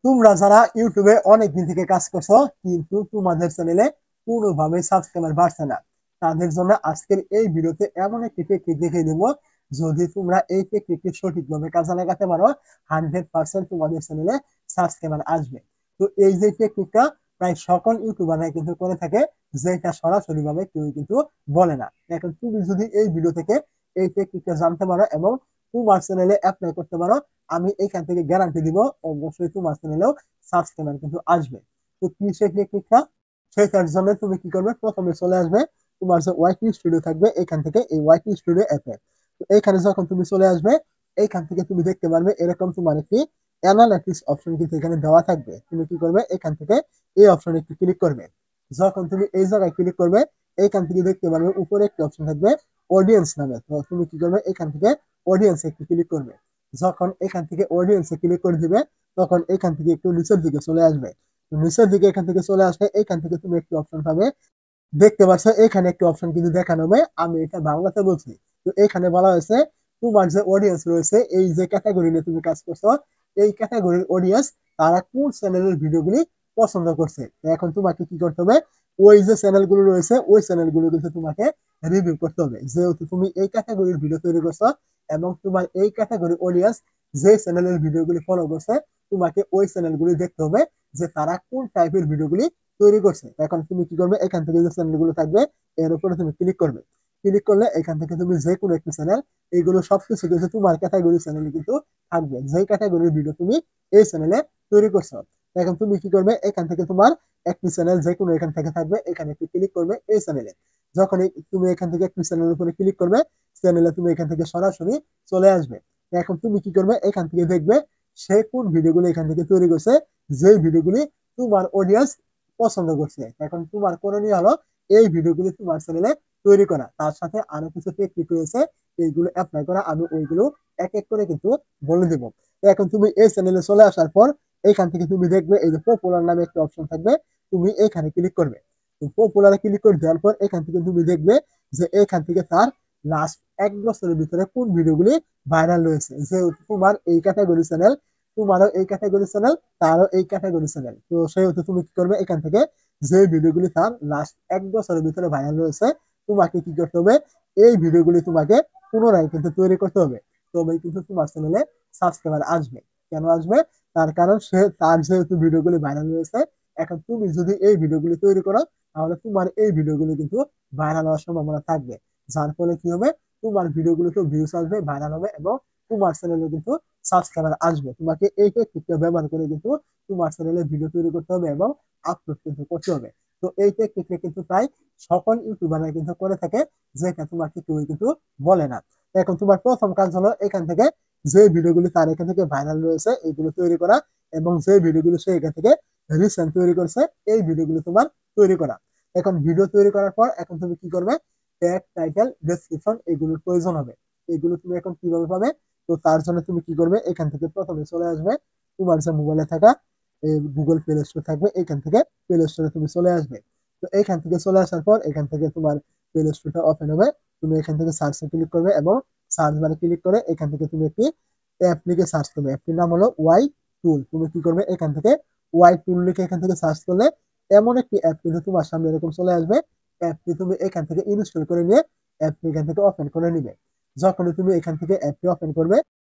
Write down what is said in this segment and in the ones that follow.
তোমরা যারা ইউটিউবে অনেকদিন থেকে কাজ করছো কিন্তু তোমাদের চ্যানেলে কোনোভাবে সাবস্ক্রাইবার বাড়ছে না, তাদের জন্য আজকের এই ভিডিওতে এমন একটি টেকনিক দেখিয়ে দেবো। যদি তোমরা এই টেকনিকটি সঠিকভাবে কাজে লাগাতে পারো, 100% তোমাদের চ্যানেলে সাবস্ক্রাইবার আসবে। তো এই যে টেকনিকটা প্রায় সকল ইউটিউবাররা কিন্তু করে থাকে, যেটা সরাসরি ভাবে কেউ কিন্তু বলে না। এখন তুমি যদি এই ভিডিও থেকে এই টেকনিকটা জানতে পারো এবং তোমার চ্যানেলে অ্যাপ্লাই করতে পারো, আমি এখান থেকে গ্যারান্টি দিব অবশ্যই তোমার চ্যানেলেও সাবস্ক্রাইবার কিন্তু আসবে। তো কি সেই টেকনিকটা? সেটার জন্য তুমি কি করবে, প্রথমে চলে আসবে তোমার যে ওয়াইটি স্টুডিও থাকবে, এখান থেকে এই ওয়াইটি স্টুডিও অ্যাপে। তো এইখানে যখন তুমি চলে আসবে, এইখান থেকে তুমি দেখতে পারবে এরকম তোমার একটি অ্যানালাইটিক্স অপশন কিন্তু এখানে দেওয়া থাকবে। তুমি কি করবে, এখান থেকে এই অপশনে একটু ক্লিক করবে। যখন তুমি এই জায়গায় ক্লিক করবে, এইখান থেকে দেখতে পারবে উপরে একটি অপশন থাকবে অডিয়েন্স নামে। তো তুমি কি করবে, এখান থেকে অডিয়েন্সে একটু ক্লিক করবে। যখন এখান থেকে অডিয়েন্সে ক্লিক করে দিবে, তখন এখান থেকে একটু নিচের দিকে চলে আসবে। নিচের দিকে এখান থেকে চলে আসলে এখান থেকে তুমি একটি অপশন পাবে, দেখতে পাচ্ছ এখানে একটি অপশন কিন্তু দেখানো হবে। আমি এটা বাংলাতে বলছি। তো এখানে বলা হয়েছে তোমার যে অডিয়েন্স রয়েছে, এই যে ক্যাটাগরি নিয়ে তুমি কাজ করছো, এই ক্যাটাগরির অডিয়েন্স তারা কোন চ্যানেলের ভিডিওগুলি পছন্দ করছে। এখন তোমাকে কি করতে হবে, ওই যে চ্যানেলগুলো রয়েছে ওই চ্যানেলগুলো কিন্তু তোমাকে রিভিউ করতে হবে। যেহেতু তুমি এই ক্যাটাগরির ভিডিও তৈরি করছো এবং তোমার এই ক্যাটাগরির অডিয়েন্স যে চ্যানেলের ভিডিওগুলি ফলো করছে, তোমাকে ওই চ্যানেলগুলি দেখতে হবে যে তারা কোন টাইপের ভিডিওগুলি তৈরি করছে। এখন তুমি কি করবে, এখান থেকে যে চ্যানেলগুলো থাকবে এর উপরে তুমি ক্লিক করবে। ক্লিক করলে এখান থেকে তুমি যে কোনো একটি চ্যানেল, এইগুলো সবকিছু কিন্তু তোমার ক্যাটাগরি চ্যানেলে কিন্তু থাকবে, যে ক্যাটাগরির ভিডিও তুমি এই চ্যানেলে তৈরি করছো। এখন তুমি কি করবে, এখান থেকে তোমার একটি চ্যানেল যে কোনো এখান থেকে থাকবে, এখানে একটু ক্লিক করবে এই চ্যানেলে। যখন তুমি এখান থেকে একটি চ্যানেলের উপরে ক্লিক করবে, চ্যানেলে তুমি এখান থেকে সরাসরি চলে আসবে। এখন তুমি কি করবে, এখান থেকে দেখবে সে কোন ভিডিওগুলো এখান থেকে তৈরি করছে, যে ভিডিওগুলি তোমার অডিয়েন্স পছন্দ করছে। এখন তোমার করণীয় হলো এই ভিডিওগুলি তোমার চ্যানেলে তৈরি করা, তার সাথে আরো কিছু টেকনিক রয়েছে এইগুলো অ্যাপ্লাই করা, আমি ওইগুলো এক এক করে কিন্তু বলে দেবো। এখন তুমি এই চ্যানেলে চলে আসার পর এখান থেকে তুমি দেখবে এই যে পপুলার নামে একটা অপশন থাকবে, তুমি এখানে ক্লিক করবে। পপুলারে ক্লিক করে দেওয়ার পর এখান থেকে তুমি দেখবে যে এখান থেকে তার লাস্ট 1 বছরের ভিতরে কোন ভিডিওগুলি ভাইরাল রয়েছে। যেহেতু তোমার এই ক্যাটাগরি চ্যানেল, তোমারও এই ক্যাটাগরি চ্যানেল, তারও এই ক্যাটাগরি চ্যানেল, তো সেহেতু তুমি কি করবে, এখান থেকে যে ভিডিওগুলি তার লাস্ট 1 বছরের ভিতরে ভাইরাল রয়েছে, তোমাকে কি করতে হবে, এই ভিডিওগুলি তোমাকে পুনরায় কিন্তু তৈরি করতে হবে। তবেই কিন্তু তোমার চ্যানেলে সাবস্ক্রাইবার আসবে। কেন আসবে? তার কারণ সে তার যেহেতু ভিডিওগুলি ভাইরাল রয়েছে, এখন তুমি যদি এই ভিডিওগুলি তৈরি করো, তাহলে তোমার এই ভিডিওগুলি কিন্তু ভাইরাল হওয়ার সম্ভাবনা থাকবে। যার ফলে কি হবে, তোমার ভিডিওগুলোতে ভিউজ আসবে, ভাইরাল হবে এবং তোমার চ্যানেলে কিন্তু সাবস্ক্রাইবার আসবে। তোমাকে এই টেকনিকটা ব্যবহার করে কিন্তু তোমার চ্যানেলে ভিডিও তৈরি করতে হবে এবং আপলোড কিন্তু করতে হবে। তো এই টেকনিকটা কিন্তু প্রায় সকল ইউটিউবাররা কিন্তু করে থাকে, যেটা তোমাকে কেউ কিন্তু বলে না। এখন তোমার প্রথম কাজ হলো এখান থেকে যে ভিডিওগুলি তার এখান থেকে ভাইরাল রয়েছে এইগুলো তৈরি করা, এবং যে ভিডিওগুলো সে এখান থেকে রিসেন্ট তৈরি করছে এই ভিডিওগুলো তোমার তৈরি করা। এখন ভিডিও তৈরি করার পর এখন তুমি কি করবে, ট্যাগ, টাইটেল, ডেসক্রিপশন এগুলোর প্রয়োজন হবে। এগুলো তুমি এখন কিভাবে পাবে? তো তার জন্য তুমি কি করবে, এখান থেকে প্রথমে চলে আসবে তোমার যে মোবাইলে থাকা গুগল প্লে স্টোর থাকবে, এখান থেকে প্লে স্টোরে তুমি চলে আসবে। তো এখান থেকে চলে আসার পর এখান থেকে তোমার প্লে স্টোরটা ওপেন হবে। তুমি এখান থেকে সার্চে ক্লিক করবে এবং সার্চ বারে ক্লিক করে এখান থেকে তুমি একটি অ্যাপ লিখে সার্চ করবে। অ্যাপটির নাম হলো ওয়াই টুল। তুমি কি করবে, এখান থেকে ওয়াই টুল লিখে এখান থেকে সার্চ করলে এমন একটি অ্যাপ কিন্তু তোমার সামনে এরকম চলে আসবে। অ্যাপটি তুমি এখান থেকে ইনস্টল করে নিয়ে অ্যাপটি এখান থেকে ওপেন করে নিবে। যখনই তুমি এখান থেকে অ্যাপটি ওপেন করবে,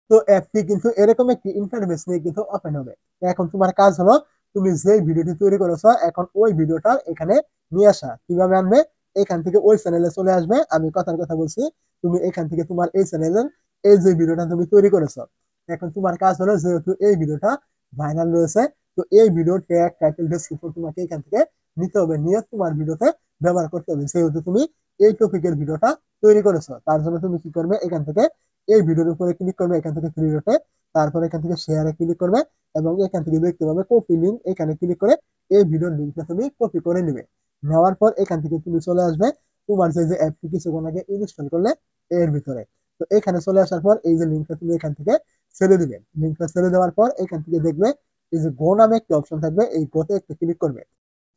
তো অ্যাপটি কিন্তু এরকম একটি ইন্টারফেস নিয়ে কিন্তু ওপেন হবে। এখন তোমার কাজ হলো তুমি যে ভিডিওটি তৈরি করেছো এখন ওই ভিডিওটা এখানে নিয়ে আসা। কিভাবে আনবে, এখান থেকে ওই চ্যানেলে চলে আসবে। আমি কথার কথা বলছি, তুমি এখান থেকে তোমার এই চ্যানেলের এই যে ভিডিওটা তুমি তৈরি করেছো, এখন তোমার কাজ হলো যেহেতু এই ভিডিওটা ভাইরাল রয়েছে, তো এই ভিডিও ট্যাগ, টাইটেল, ডেসক্রিপশন তোমাকে এখান থেকে নিতে হবে, নিয়ে তোমার ভিডিওতে ব্যবহার করতে হবে। যেহেতু তুমি এই টপিকের ভিডিওটা তৈরি করেছো, তার জন্য তুমি কি করবে, এখান থেকে এই ভিডিওর উপরে ক্লিক করবে, এখান থেকে থ্রি ডটে, তারপর এখান থেকে শেয়ারে ক্লিক করবে এবং এখান থেকে দেখতে পাবে কপি লিঙ্ক, এখানে ক্লিক করে এই ভিডিওর লিঙ্কটা তুমি কপি করে নিবে। নেওয়ার পর এখান থেকে তুমি চলে আসবে তোমার যে অ্যাপটি কিছুক্ষণ আগে ইনস্টল করলে এর ভিতরে। তো এখানে চলে আসার পর এই যে লিঙ্কটা তুমি এখান থেকে ছেড়ে দিবে। লিঙ্কটা ছেড়ে দেওয়ার পর এখান থেকে দেখবে এই যে গো নামে একটা অপশন থাকবে, এই গোতে একটা ক্লিক করবে।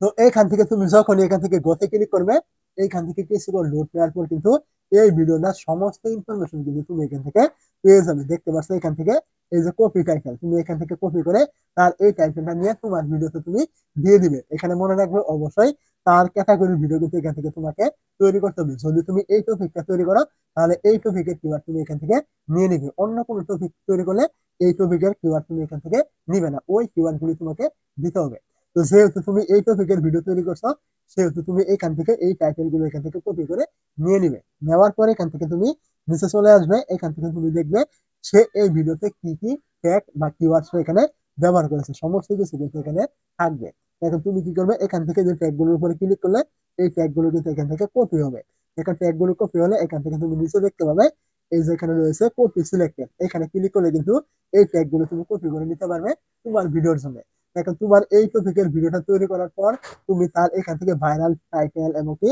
তো এইখান থেকে তুমি যখন এখান থেকে গোতে ক্লিক করবে, এইখান থেকে কিছুক্ষণ লোড নেওয়ার পর কিন্তু এই ভিডিওটা সমস্ত ইনফরমেশন কিন্তু তুমি এখান থেকে পেয়ে যাবে। দেখতে পাচ্ছ এখান থেকে এই যে কপি টাইটেল, তুমি এখান থেকে কপি করে তার এই টাইটেলটা নিয়ে তোমার ভিডিওতে তুমি দিয়ে দিবে। এখানে মনে রাখবে অবশ্যই তার ক্যাটাগরির ভিডিও কিন্তু এখান থেকে তোমাকে তৈরি করতে হবে। যদি তুমি এই টপিকটা তৈরি করো তাহলে এই টপিকের কিওয়ার্ড তুমি এখান থেকে নিয়ে নিবে। অন্য কোনো টপিক তৈরি করলে এই টপিকের কিওয়ার্ড তুমি এখান থেকে নিবে না, ওই কিওয়ার্ড গুলি তোমাকে দিতে হবে। তো যেহেতু তুমি এই টপিকের ভিডিও তৈরি করছো, সেহেতু তুমি এখান থেকে এই টাইটেল গুলো এখান থেকে কপি করে নিয়ে নিবে। নেওয়ার পরে এখান থেকে তুমি নিচে চলে আসবে, এখান থেকে তুমি দেখবে সে এই ভিডিওতে কি কি ট্যাগ বা কিওয়ার্ড এখানে ব্যবহার করেছে, সমস্ত কিছু কিন্তু এখানে থাকবে। এখন তুমি কি করবে, এখান থেকে যে ট্যাগ গুলোর উপরে ক্লিক করলে এই ট্যাগ গুলো কিন্তু এখান থেকে কপি হবে। এখন ট্যাগ গুলো কপি হলে এখান থেকে তুমি নিচে দেখতে পাবে এই যে এখানে রয়েছে কপি সিলেক্টেড, এখানে ক্লিক করলে কিন্তু এই ট্যাগ গুলো তুমি কপি করে নিতে পারবে তোমার ভিডিওর জন্য। এখন তোমার এই টপিকের ভিডিওটা তৈরি করার পর তুমি তার এখান থেকে ভাইরাল টাইটেল এবং কি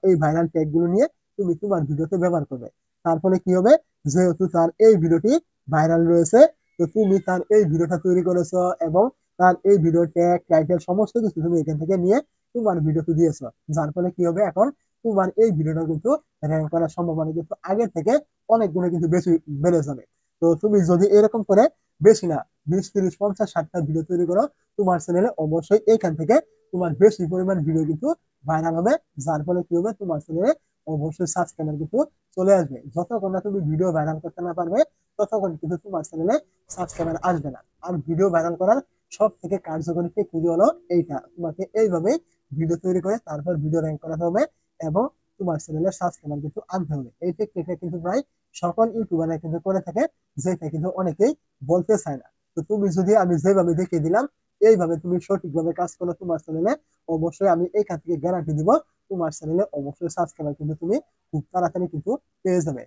এই ভাইরাল ট্যাগ গুলো নিয়ে তুমি তোমার ভিডিওতে ব্যবহার করবে। তার ফলে কি হবে, যেহেতু তার এই ভিডিওটি ভাইরাল রয়েছে, তো তুমি তার এই ভিডিওটা তৈরি করেছো এবং তার এই ভিডিও ট্যাগ টাইটেল সমস্ত কিছু তুমি এখান থেকে নিয়ে তোমার ভিডিওতে দিয়েছো। যার ফলে কি হবে, এখন তোমার এই ভিডিওটা কিন্তু র্যাঙ্ক করার সম্ভাবনা কিন্তু আগের থেকে অনেক গুণে কিন্তু বেশি বেড়ে যাবে। তো তুমি যদি এরকম করে বেশি না 20, 30, 50, 60টা ভিডিও তৈরি করো তোমার চ্যানেলে, অবশ্যই এখান থেকে তোমার বেশি পরিমাণ ভিডিও কিন্তু ভাইরাল হবে। যার ফলে কি হবে, তোমার চ্যানেলে অবশ্যই সাবস্ক্রাইবার কিন্তু চলে আসবে। যতক্ষণ না তুমি ভিডিও ভাইরাল করতে না পারবে ততক্ষণ কিন্তু তোমার চ্যানেলে সাবস্ক্রাইবার আসবে না। আর ভিডিও ভাইরাল করার সব থেকে কার্যকরী টেকনিক হলো এইটা, তোমাকে এইভাবে ভিডিও তৈরি করে তারপর ভিডিও র্যাঙ্ক করাতে হবে এবং তোমার চ্যানেলের সাবস্ক্রাইবার কিন্তু আনতে হবে। এই টেকনিকটা কিন্তু প্রায় সকল ইউটিউবাররা কিন্তু করে থাকে, যেটা কিন্তু অনেকেই বলতে চায় না। তো তুমি যদি আমি যেভাবে দেখিয়ে দিলাম এইভাবে তুমি সঠিকভাবে কাজ করো তোমার চ্যানেলে, অবশ্যই আমি এইখান থেকে গ্যারান্টি দিব তোমার চ্যানেলে অবশ্যই সাবস্ক্রাইবার কিন্তু তুমি খুব তাড়াতাড়ি কিন্তু পেয়ে যাবে।